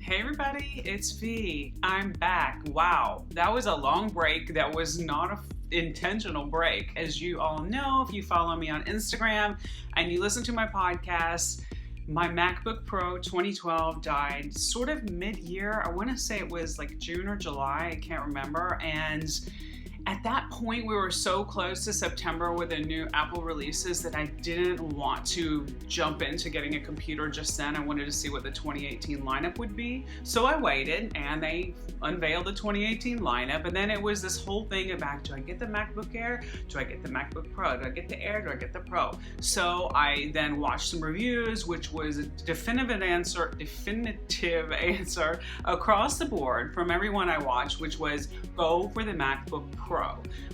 Hey everybody, it's V. I'm back. Wow, that was a long break. That was not an intentional break. As you all know, if you follow me on Instagram and you listen to my podcast, my MacBook Pro 2012 died sort of mid-year. I want to say it was like June or July, I can't remember. And at that point, we were so close to September with the new Apple releases that I didn't want to jump into getting a computer just then. I wanted to see what the 2018 lineup would be. So I waited and they unveiled the 2018 lineup. And then it was this whole thing about, do I get the MacBook Air? Do I get the MacBook Pro? Do I get the Air? Do I get the Pro? So I then watched some reviews, which was a definitive answer across the board from everyone I watched, which was go for the MacBook Pro.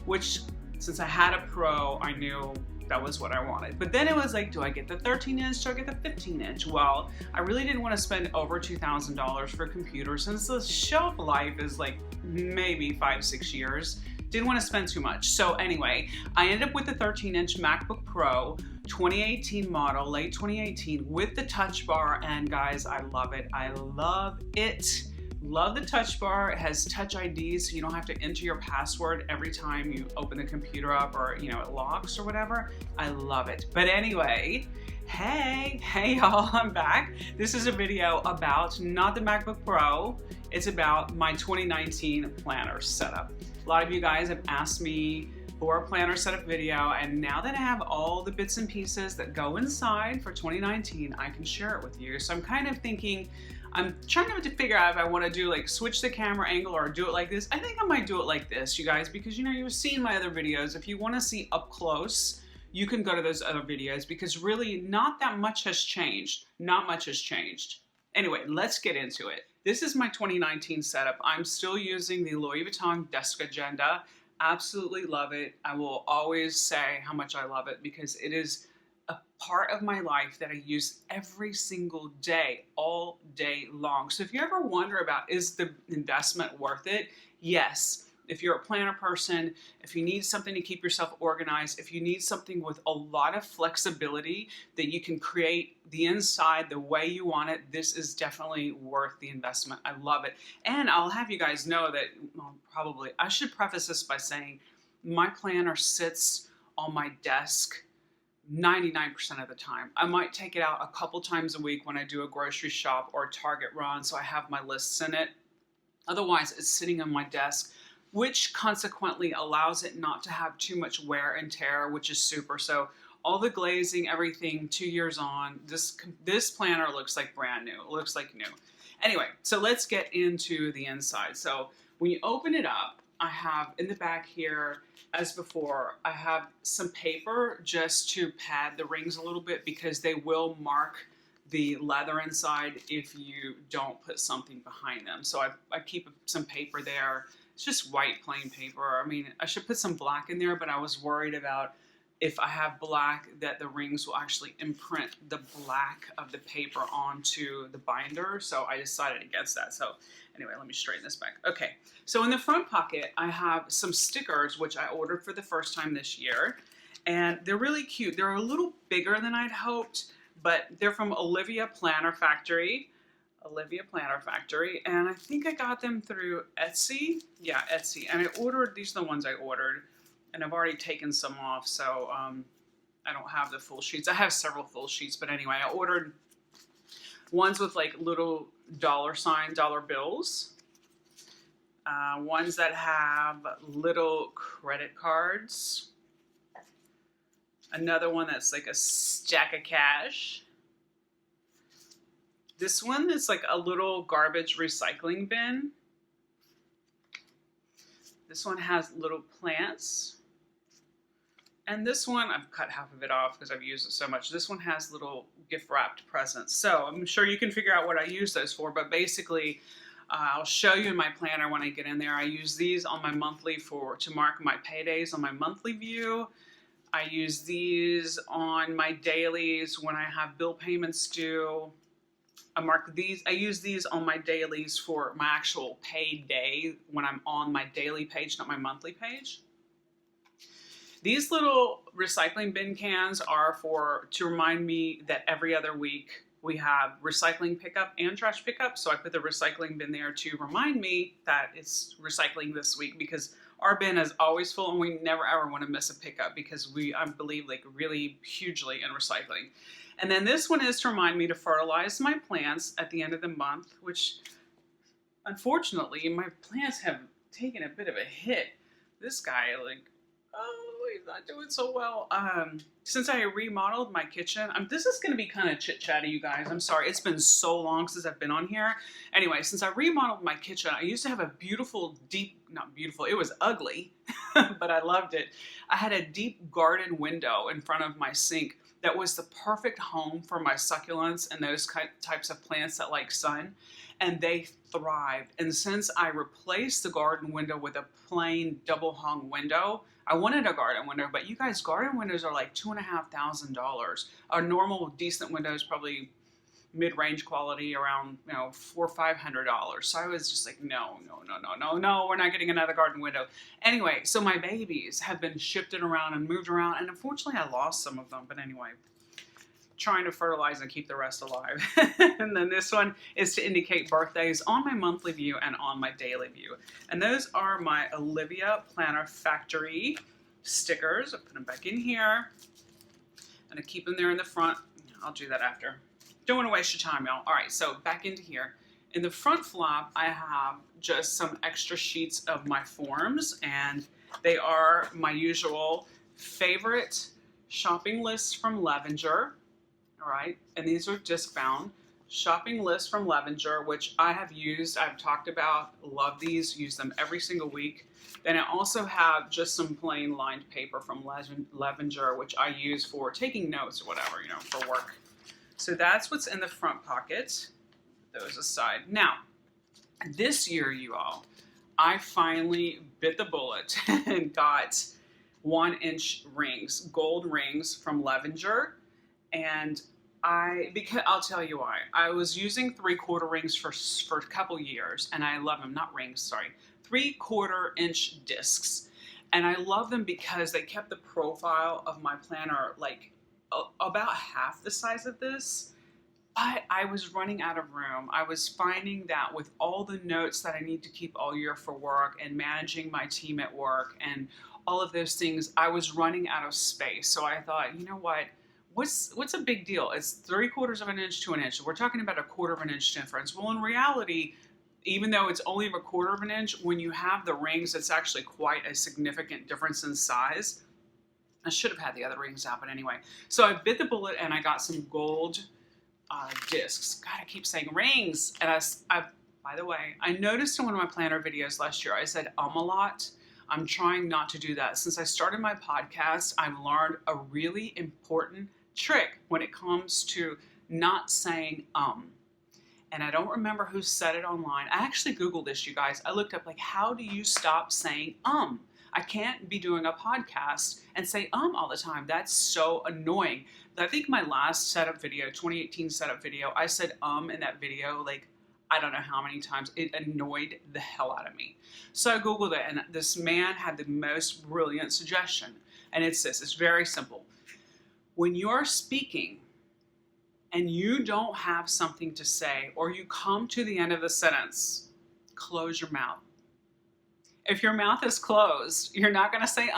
Which, since I had a Pro, I knew that was what I wanted. But then it was like, do I get the 13-inch? Do I get the 15-inch? Well, I really didn't want to spend over $2,000 for a computer since the shelf life is like maybe 5-6 years. Didn't want to spend too much. So anyway, I ended up with the 13-inch MacBook Pro 2018 model, late 2018, with the touch bar, and guys, I love it. I love it. Love the touch bar. It has touch ID, so you don't have to enter your password every time you open the computer up or, it locks or whatever. I love it. But anyway, hey y'all, I'm back. This is a video about not the MacBook Pro. It's about my 2019 planner setup. A lot of you guys have asked me for a planner setup video, and now that I have all the bits and pieces that go inside for 2019, I can share it with you. So I'm kind of thinking, I'm trying to figure out if I want to do like switch the camera angle or do it like this. I think I might do it like this, you guys, because you've seen my other videos. If you want to see up close, you can go to those other videos because really not that much has changed. Not much has changed. Anyway, let's get into it. This is my 2019 setup. I'm still using the Louis Vuitton desk agenda. Absolutely love it. I will always say how much I love it because it is a part of my life that I use every single day, all day long. So if you ever wonder about, is the investment worth it? Yes. If you're a planner person, if you need something to keep yourself organized, if you need something with a lot of flexibility that you can create the inside the way you want it, this is definitely worth the investment. I love it. And I'll have you guys know that, I should preface this by saying my planner sits on my desk 99% of the time. I might take it out a couple times a week when I do a grocery shop or a Target run, so I have my lists in it. Otherwise, it's sitting on my desk, which consequently allows it not to have too much wear and tear, which is super. So all the glazing, everything, 2 years on, this planner looks like brand new. It looks like new. Anyway, so let's get into the inside. So when you open it up, I have in the back here, as before, I have some paper just to pad the rings a little bit because they will mark the leather inside if you don't put something behind them. So I keep some paper there. It's just white plain paper. I mean, I should put some black in there, but I was worried about if I have black that the rings will actually imprint the black of the paper onto the binder. So I decided against that. So anyway, let me straighten this back. Okay, so in the front pocket, I have some stickers, which I ordered for the first time this year. And they're really cute. They're a little bigger than I'd hoped, but they're from Olivia Planner Factory. Olivia Planner Factory. And I think I got them through Etsy. Yeah, Etsy. And these are the ones I ordered. And I've already taken some off, so I don't have the full sheets. I have several full sheets, but anyway, I ordered ones with like little dollar bills, ones that have little credit cards, another one that's like a stack of cash. This one is like a little garbage recycling bin. This one has little plants. And this one, I've cut half of it off because I've used it so much. This one has little gift wrapped presents. So I'm sure you can figure out what I use those for, but basically I'll show you in my planner when I get in there. I use these on my monthly to mark my paydays on my monthly view. I use these on my dailies when I have bill payments due. I use these on my dailies for my actual payday when I'm on my daily page, not my monthly page. These little recycling bin cans are to remind me that every other week We have recycling pickup and trash pickup. So I put the recycling bin there to remind me that it's recycling this week, because our bin is always full and we never ever want to miss a pickup, because I believe like really hugely in recycling. And then this one is to remind me to fertilize my plants at the end of the month, which unfortunately my plants have taken a bit of a hit. This guy, like, oh, he's not doing so well. Since I remodeled my kitchen, this is going to be kind of chit-chatty, you guys. I'm sorry. It's been so long since I've been on here. Anyway, since I remodeled my kitchen, I used to have a beautiful, not beautiful, it was ugly, but I loved it. I had a deep garden window in front of my sink that was the perfect home for my succulents and those types of plants that like sun, and they thrived. And since I replaced the garden window with a plain double hung window, I wanted a garden window, but you guys, garden windows are like $2,500. A normal decent window is probably mid-range quality, around $400 or $500. So I was just like, no, we're not getting another garden window. Anyway, so my babies have been shifted around and moved around, and unfortunately I lost some of them. But anyway, trying to fertilize and keep the rest alive. And then this one is to indicate birthdays on my monthly view and on my daily view. And those are my Olivia Planner Factory stickers. I put them back in here, and I keep them there in the front. I'll do that after. Don't want to waste your time, y'all. All right, so back into here. In the front flap, I have just some extra sheets of my forms, and they are my usual favorite shopping lists from Levenger. All right, and these are disc bound shopping lists from Levenger, which I have used, I've talked about, love these, use them every single week. Then I also have just some plain lined paper from Levenger, which I use for taking notes or whatever, for work. So that's what's in the front pocket. Those aside. Now, this year, you all, I finally bit the bullet and got 1-inch rings, gold rings from Levenger. And because I'll tell you why. I was using 3/4 rings for a couple years, and I love them. Not rings, sorry. 3/4 inch discs. And I love them because they kept the profile of my planner like about half the size of this. But I was running out of room. I was finding that with all the notes that I need to keep all year for work and managing my team at work and all of those things, I was running out of space. So I thought, you know what? What's a big deal? It's 3/4 of an inch to an inch. We're talking about a 1/4 of an inch difference. Well, in reality, even though it's only a 1/4 of an inch, when you have the rings, it's actually quite a significant difference in size. I should have had the other rings out, but anyway. So I bit the bullet and I got some gold discs. God, I keep saying rings. And I, by the way, I noticed in one of my planner videos last year, I said a lot. I'm trying not to do that. Since I started my podcast, I've learned a really important trick when it comes to not saying And I don't remember who said it online. I actually Googled this, you guys. I looked up, like, how do you stop saying I can't be doing a podcast and say all the time. That's so annoying. I think my last setup video, 2018 setup video, I said in that video, like, I don't know how many times. It annoyed the hell out of me. So I Googled it, and this man had the most brilliant suggestion. And it's this. It's very simple. When you're speaking and you don't have something to say, or you come to the end of the sentence, close your mouth. If your mouth is closed, you're not going to say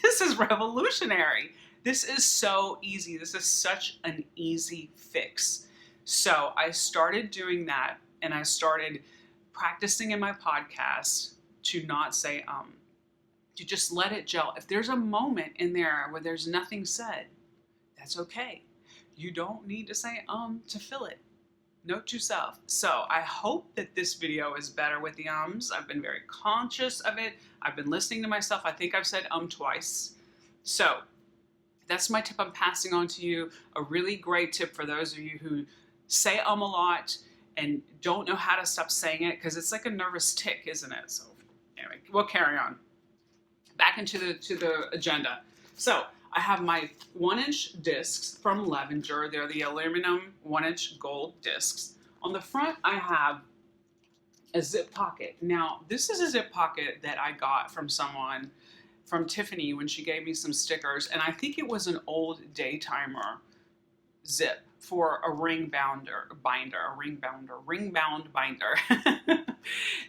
This is revolutionary. This is so easy. This is such an easy fix. So I started doing that, and I started practicing in my podcast to not say to just let it gel. If there's a moment in there where there's nothing said, that's okay. You don't need to say to fill it. Note to self. So I hope that this video is better with the ums. I've been very conscious of it. I've been listening to myself. I think I've said twice. So that's my tip I'm passing on to you. A really great tip for those of you who say a lot and don't know how to stop saying it, because it's like a nervous tick, isn't it? So anyway, we'll carry on. Back into the agenda. So I have my 1-inch discs from Levenger. They're the aluminum 1-inch gold discs. On the front, I have a zip pocket. Now, this is a zip pocket that I got from someone, from Tiffany, when she gave me some stickers. And I think it was an old Daytimer zip. for a ring bound binder.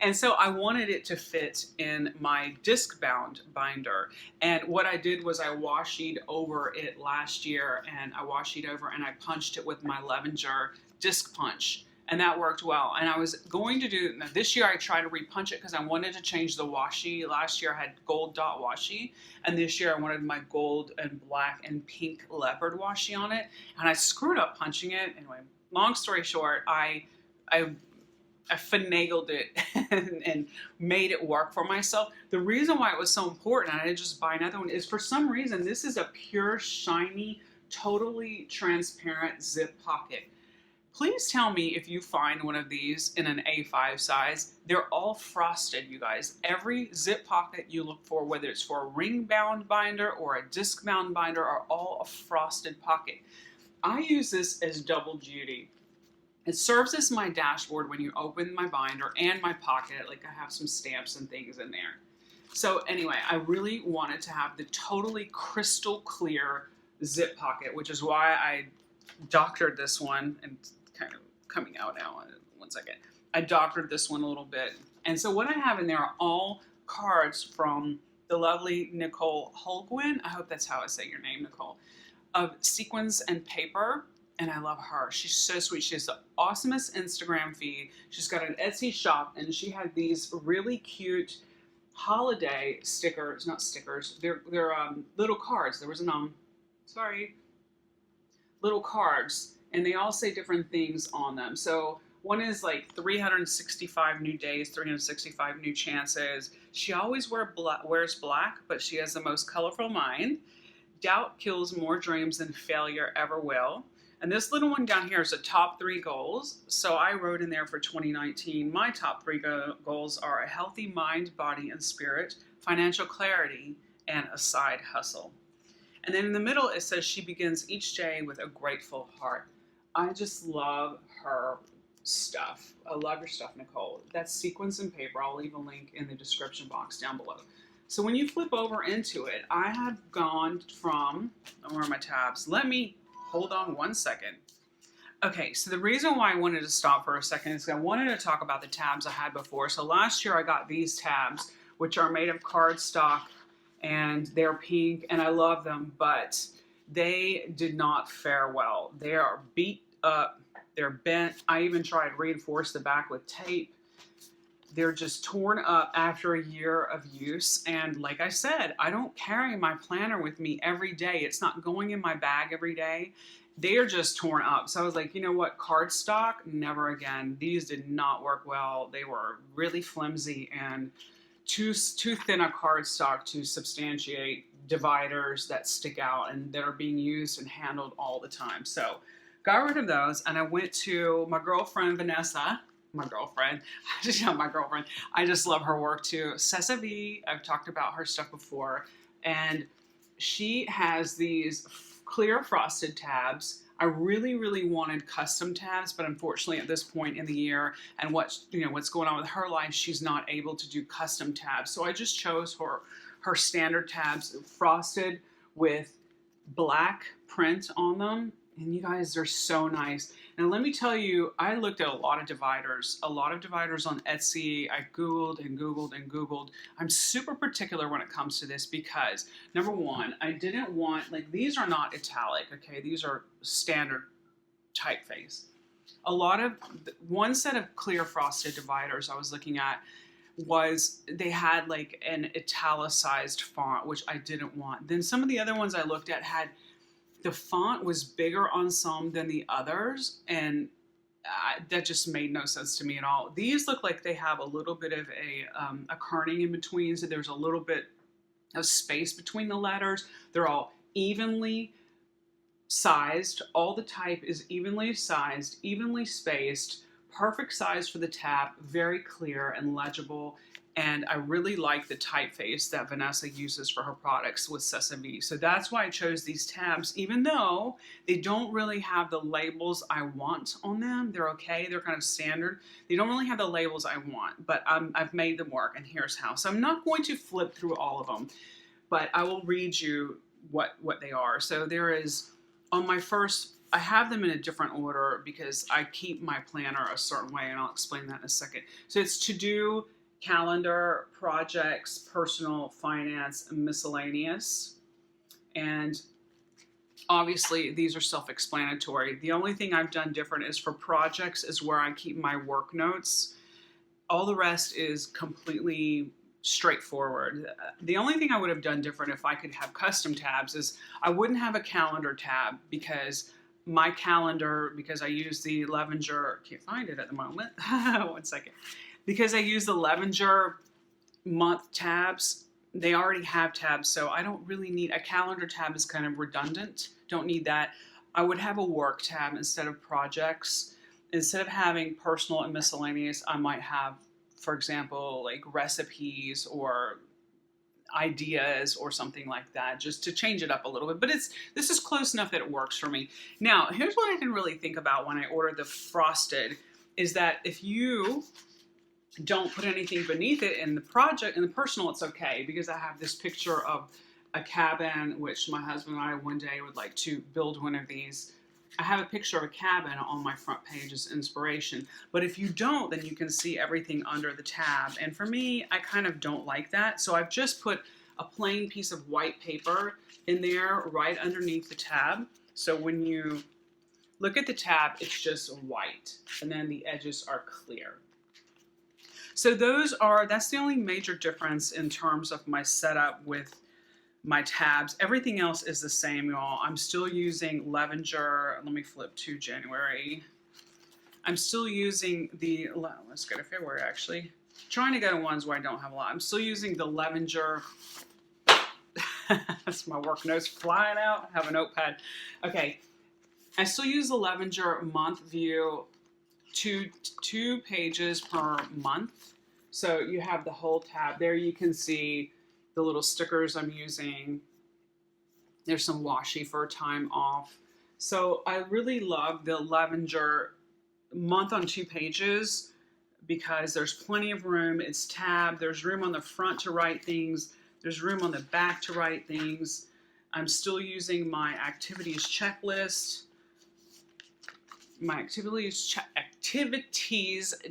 And so I wanted it to fit in my disc bound binder. And what I did was I washi over it last year, and I washi over and I punched it with my Levenger disc punch. And that worked well. And I was going to do, this year I tried to repunch it because I wanted to change the washi. Last year I had gold dot washi, and this year I wanted my gold and black and pink leopard washi on it. And I screwed up punching it. Anyway, long story short, I finagled it and made it work for myself. The reason why it was so important, and I didn't just buy another one, is for some reason this is a pure, shiny, totally transparent zip pocket. Please tell me if you find one of these in an A5 size. They're all frosted, you guys. Every zip pocket you look for, whether it's for a ring bound binder or a disc bound binder, are all a frosted pocket. I use this as double duty. It serves as my dashboard when you open my binder and my pocket. Like, I have some stamps and things in there. So anyway, I really wanted to have the totally crystal clear zip pocket, which is why I doctored this one, and kind of coming out now in 1 second. I doctored this one a little bit. And so what I have in there are all cards from the lovely Nicole Holguin. I hope that's how I say your name, Nicole. Of Sequins and Paper. And I love her. She's so sweet. She has the awesomest Instagram feed. She's got an Etsy shop, and she had these really cute holiday stickers, not stickers, they're little cards. There was an, little cards, and they all say different things on them. So one is like 365 new days, 365 new chances. She always wears black, but she has the most colorful mind. Doubt kills more dreams than failure ever will. And this little one down here is the top 3 goals. So I wrote in there for 2019, my top 3 goals are a healthy mind, body, and spirit, financial clarity, and a side hustle. And then in the middle, it says she begins each day with a grateful heart. I just love her stuff. I love your stuff, Nicole. That's Sequins and Paper. I'll leave a link in the description box down below. So when you flip over into it, I have gone from, where are my tabs? Let me, hold on 1 second. Okay, so the reason why I wanted to stop for a second is I wanted to talk about the tabs I had before. So last year I got these tabs, which are made of cardstock, and they're pink, and I love them, but they did not fare well. They are beat up, they're bent. I even tried to reinforce the back with tape. They're just torn up after a year of use. And like I said, I don't carry my planner with me every day. It's not going in my bag every day. They are just torn up. So I was like, you know what? Cardstock, never again. These did not work well. They were really flimsy and too thin a cardstock to substantiate dividers that stick out and that are being used and handled all the time. So got rid of those, and I went to my girlfriend Vanessa. She's not my girlfriend. I just love her work too. Sessa V, I've talked about her stuff before, and she has these clear frosted tabs. I really, really wanted custom tabs, but unfortunately at this point in the year and what's going on with her life, she's not able to do custom tabs. So I just chose her standard tabs, frosted with black print on them. And you guys, they're so nice. Now let me tell you, I looked at a lot of dividers on Etsy. I Googled and Googled and Googled. I'm super particular when it comes to this because, number one, I didn't want, like, these are not italic, okay? These are standard typeface. One set of clear frosted dividers I was looking at was, they had like an italicized font, which I didn't want. Then some of the other ones I looked at had, the font was bigger on some than the others, and that just made no sense to me at all. These look like they have a little bit of a kerning in between, so there's a little bit of space between the letters. They're all evenly sized. All the type is evenly sized, evenly spaced, perfect size for the tab, very clear and legible. And I really like the typeface that Vanessa uses for her products with Sessa V. So that's why I chose these tabs, even though they don't really have the labels I want on them. They're okay, they're kind of standard. They don't really have the labels I want, but I've made them work, and here's how. So I'm not going to flip through all of them, but I will read you what they are. So there is, on my first I have them in a different order because I keep my planner a certain way, and I'll explain that in a second. So it's to-do, calendar, projects, personal, finance, and miscellaneous. And obviously these are self-explanatory. The only thing I've done different is for projects is where I keep my work notes. All the rest is completely straightforward. The only thing I would have done different if I could have custom tabs is I wouldn't have a calendar tab because my calendar, because I use the Levenger, can't find it at the moment, 1 second. Because I use the Levenger month tabs, they already have tabs, so I don't really need, a calendar tab is kind of redundant, don't need that. I would have a work tab instead of projects. Instead of having personal and miscellaneous, I might have, for example, like recipes or ideas or something like that, just to change it up a little bit. But this is close enough that it works for me. Now, here's what I didn't really think about when I ordered the frosted, is that if you don't put anything beneath it in the project, in the personal, it's okay, because I have this picture of a cabin, which my husband and I one day would like to build one of these. I have a picture of a cabin on my front page as inspiration. But if you don't, then you can see everything under the tab. And for me, I kind of don't like that. So I've just put a plain piece of white paper in there right underneath the tab. So when you look at the tab, it's just white. And then the edges are clear. So that's the only major difference in terms of my setup with my tabs. Everything else is the same, y'all. I'm still using Levenger. Let me flip to January. I'm still using the, let's go to February actually. Trying to go to ones where I don't have a lot. I'm still using the Levenger. That's my work notes flying out. I have a notepad. Okay. I still use the Levenger month view, two pages per month. So you have the whole tab. There you can see the little stickers I'm using. There's some washi for time off. So I really love the Levenger month on 2 pages because there's plenty of room. It's tabbed. There's room on the front to write things. There's room on the back to write things. I'm still using my activities checklist. My activities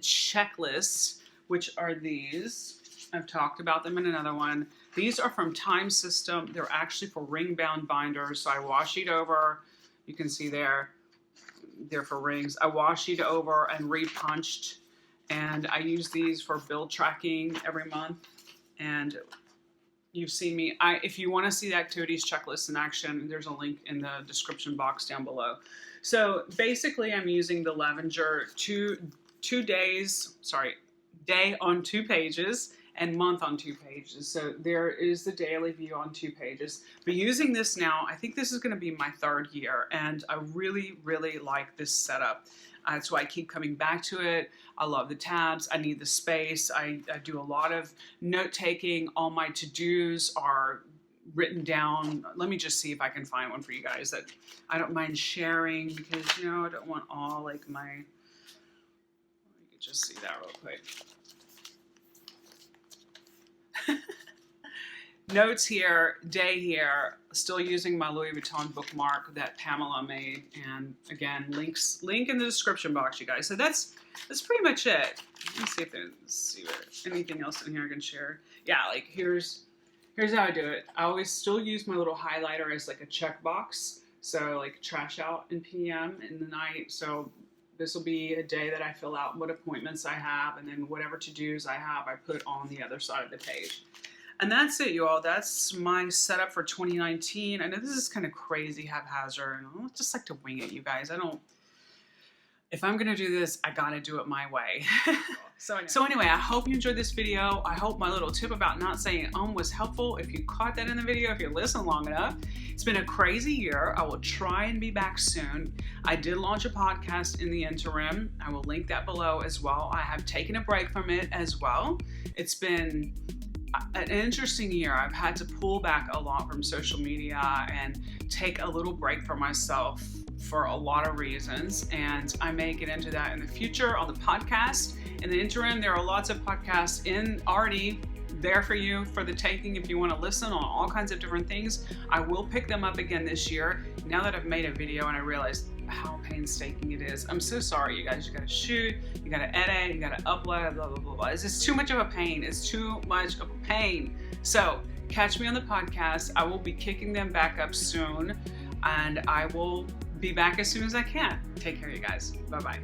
checklists, which are these. I've talked about them in another one. These are from Time System. They're actually for ring-bound binders. So I washi over. You can see there. They're for rings. I washied over and repunched. And I use these for bill tracking every month. And you've seen me. If you want to see the activities checklist in action, there's a link in the description box down below. So basically, I'm using the Levenger day on 2 pages and month on 2 pages. So there is the daily view on 2 pages. But using this now, I think this is going to be my 3rd year, and I really, really like this setup. That's why I keep coming back to it. I love the tabs. I need the space. I do a lot of note taking. All my to-dos are written down. Let me just see if I can find one for you guys that I don't mind sharing, because I don't want all like my, you can just see that real quick. Notes here, day here, still using my Louis Vuitton bookmark that Pamela made, and again, link in the description box, you guys. So that's pretty much it. Let me see if there's anything else in here I can share. Yeah, like here's how I do it. I always still use my little highlighter as like a checkbox. So like trash out in PM in the night. So this will be a day that I fill out what appointments I have, and then whatever to-dos I have, I put on the other side of the page. And that's it, you all. That's my setup for 2019. I know this is kind of crazy, haphazard, and I just like to wing it, you guys. If I'm going to do this, I got to do it my way. So anyway, I hope you enjoyed this video. I hope my little tip about not saying was helpful. If you caught that in the video, if you listened long enough. It's been a crazy year. I will try and be back soon. I did launch a podcast in the interim. I will link that below as well. I have taken a break from it as well. It's been an interesting year. I've had to pull back a lot from social media and take a little break for myself for a lot of reasons, and I may get into that in the future on the podcast. In the interim, there are lots of podcasts already there for you for the taking if you want to listen on all kinds of different things. I will pick them up again this year now that I've made a video and I realized how painstaking it is. I'm so sorry, you guys. You gotta shoot, you gotta edit, you gotta upload, blah, blah, blah, blah. It's just too much of a pain. It's too much of a pain. So catch me on the podcast. I will be kicking them back up soon, and I will be back as soon as I can. Take care, you guys. Bye-bye.